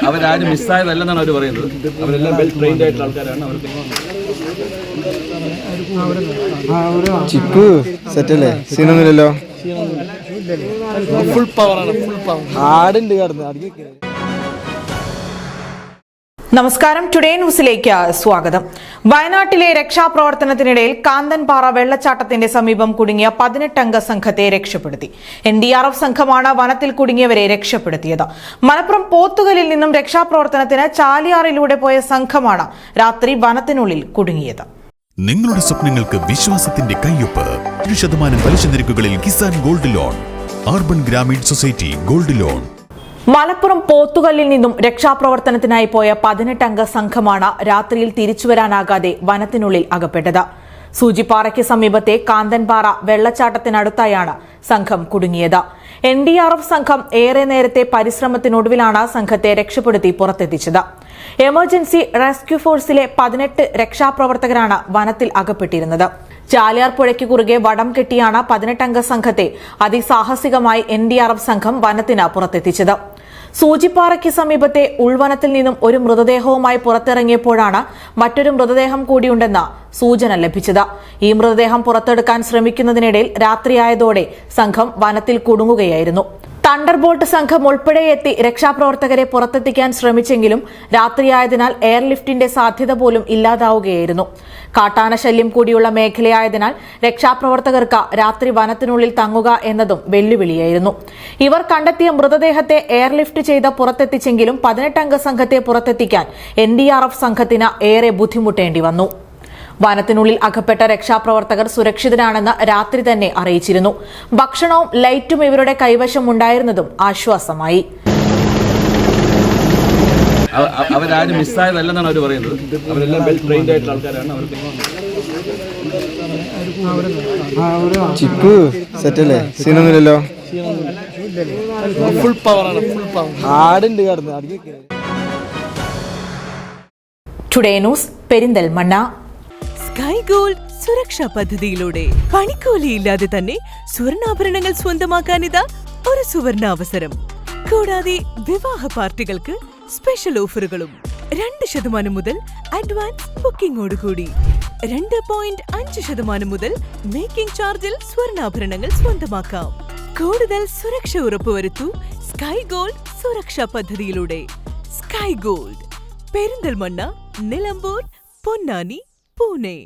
അവരാരും മിസ്സായതല്ലെന്നാണ് അവർ പറയുന്നത്. അവരെല്ലാം വെൽ ട്രെയിൻഡ് ആയിട്ടുള്ള ആൾക്കാരാണ്. ചിപ്പ് സെറ്റല്ലേ? സീനൊന്നുമില്ലല്ലോ. ഫുൾ പവറാണ്. ഫുൾ പവർ ആടുണ്ട് കടന്ന്. നമസ്കാരം, ടുഡേ ന്യൂസിലേക്ക് സ്വാഗതം. വയനാട്ടിലെ രക്ഷാപ്രവർത്തനത്തിനിടയിൽ കാന്തൻപാറ വെള്ളച്ചാട്ടത്തിന്റെ സമീപം കുടുങ്ങിയ 18 അംഗ സംഘത്തെ രക്ഷപ്പെടുത്തി. NDRF സംഘമാണ് വനത്തിൽ കുടുങ്ങിയവരെ രക്ഷപ്പെടുത്തിയത്. മലപ്പുറം പോത്തുകലിൽ നിന്നും രക്ഷാപ്രവർത്തനത്തിന് ചാലിയാറിലൂടെ പോയ സംഘമാണ് രാത്രി വനത്തിനുള്ളിൽ കുടുങ്ങിയത്. നിങ്ങളുടെ സ്വപ്നങ്ങൾക്ക് വിശ്വാസത്തിന്റെ കയ്യൊപ്പ്. 1% പലിശ നിരക്കുകളിൽ Kisan gold loan. Urban Grameen society gold loan. Malappuram പോത്തുകല്ലിൽ നിന്നും രക്ഷാപ്രവർത്തനത്തിനായി പോയ 18 അംഗ സംഘമാണ് രാത്രിയിൽ തിരിച്ചുവരാനാകാതെ വനത്തിനുള്ളിൽ അകപ്പെട്ടത്. സൂചിപ്പാറയ്ക്ക് സമീപത്തെ കാന്തൻപാറ വെള്ളച്ചാട്ടത്തിനടുത്തായാണ് സംഘം കുടുങ്ങിയത്. NDRF സംഘം ഏറെ നേരത്തെ പരിശ്രമത്തിനൊടുവിലാണ് സംഘത്തെ രക്ഷപ്പെടുത്തി പുറത്തെത്തിച്ചത്. എമർജൻസി റെസ്ക്യൂ ഫോഴ്സിലെ 18 രക്ഷാപ്രവർത്തകരാണ് വനത്തിൽ അകപ്പെട്ടിരുന്നത്. ചാലിയാർ പുഴയ്ക്ക് കുറുകെ വടം കെട്ടിയാണ് 18 അംഗ സംഘത്തെ അതിസാഹസികമായി NDRF സംഘം വനത്തിന് പുറത്തെത്തിച്ചത്. സൂചിപ്പാറയ്ക്ക് സമീപത്തെ ഉൾവനത്തിൽ നിന്നും ഒരു മൃതദേഹവുമായി പുറത്തിറങ്ങിയപ്പോഴാണ് മറ്റൊരു മൃതദേഹം കൂടിയുണ്ടെന്ന സൂചന ലഭിച്ചത്. ഈ മൃതദേഹം പുറത്തെടുക്കാൻ ശ്രമിക്കുന്നതിനിടയിൽ രാത്രിയായതോടെ സംഘം വനത്തിൽ കുടുങ്ങുകയായിരുന്നു. തണ്ടർബോൾട്ട് സംഘം ഉൾപ്പെടെ എത്തി രക്ഷാപ്രവർത്തകരെ പുറത്തെത്തിക്കാൻ ശ്രമിച്ചെങ്കിലും രാത്രിയായതിനാൽ എയർലിഫ്റ്റിന്റെ സാധ്യത പോലും ഇല്ലാതാവുകയായിരുന്നു. കാട്ടാന ശല്യം കൂടിയുള്ള മേഖലയായതിനാൽ രക്ഷാപ്രവർത്തകർക്ക് രാത്രി വനത്തിനുള്ളിൽ തങ്ങുക എന്നതും വെല്ലുവിളിയായിരുന്നു. ഇവർ കണ്ടെത്തിയ മൃതദേഹത്തെ എയർലിഫ്റ്റ് ചെയ്ത് പുറത്തെത്തിച്ചെങ്കിലും 18 അംഗ സംഘത്തെ പുറത്തെത്തിക്കാൻ NDRF സംഘത്തിന് ഏറെ ബുദ്ധിമുട്ടേണ്ടി വന്നു. വനത്തിനുള്ളിൽ അകപ്പെട്ട രക്ഷാപ്രവർത്തകർ സുരക്ഷിതരാണെന്ന് രാത്രി തന്നെ അറിയിച്ചിരുന്നു. ഭക്ഷണവും ലൈറ്റും ഇവരുടെ കൈവശം ഉണ്ടായിരുന്നതും ആശ്വാസമായി. അവരാരും മിസ്സായതല്ലെന്നാണ് അവർ പറയുന്നത്. അവരെല്ലാം വെൽ ട്രെയിൻഡ് ആയിട്ടുള്ള ആൾക്കാരാണ്. ചിപ്പ് സെറ്റല്ലേ? സീനൊന്നുമില്ലല്ലോ. ഫുൾ പവറാണ്. ഫുൾ പവർ ആടുണ്ട് കടന്ന്. Today news, Perinthalmanna. Sky gold സുരക്ഷാ പദ്ധതിയിലൂടെ പണിക്കൂലിയില്ലാതെ തന്നെ സ്വർണ്ണാഭരണങ്ങൾ സ്വന്തമാക്കാനിതാ ഒരു സുവർണാവസരം. കൂടാതെ വിവാഹ പാർട്ടികൾക്ക് സ്പെഷ്യൽ ഓഫറുകളും. 2% മുതൽ അഡ്വാൻസ് ബുക്കിംഗോടുകൂടി 2.5% മുതൽ മേക്കിംഗ് ചാർജിൽ സ്വർണ്ണാഭരണങ്ങൾ സ്വന്തമാക്കാം. കൂടുതൽ സുരക്ഷ ഉറപ്പുവരുത്തൂ സ്കൈ ഗോൾഡ് സുരക്ഷാ പദ്ധതിയിലൂടെ. Sky gold, Perinthalmanna, Nilambur, Ponnani, Pune.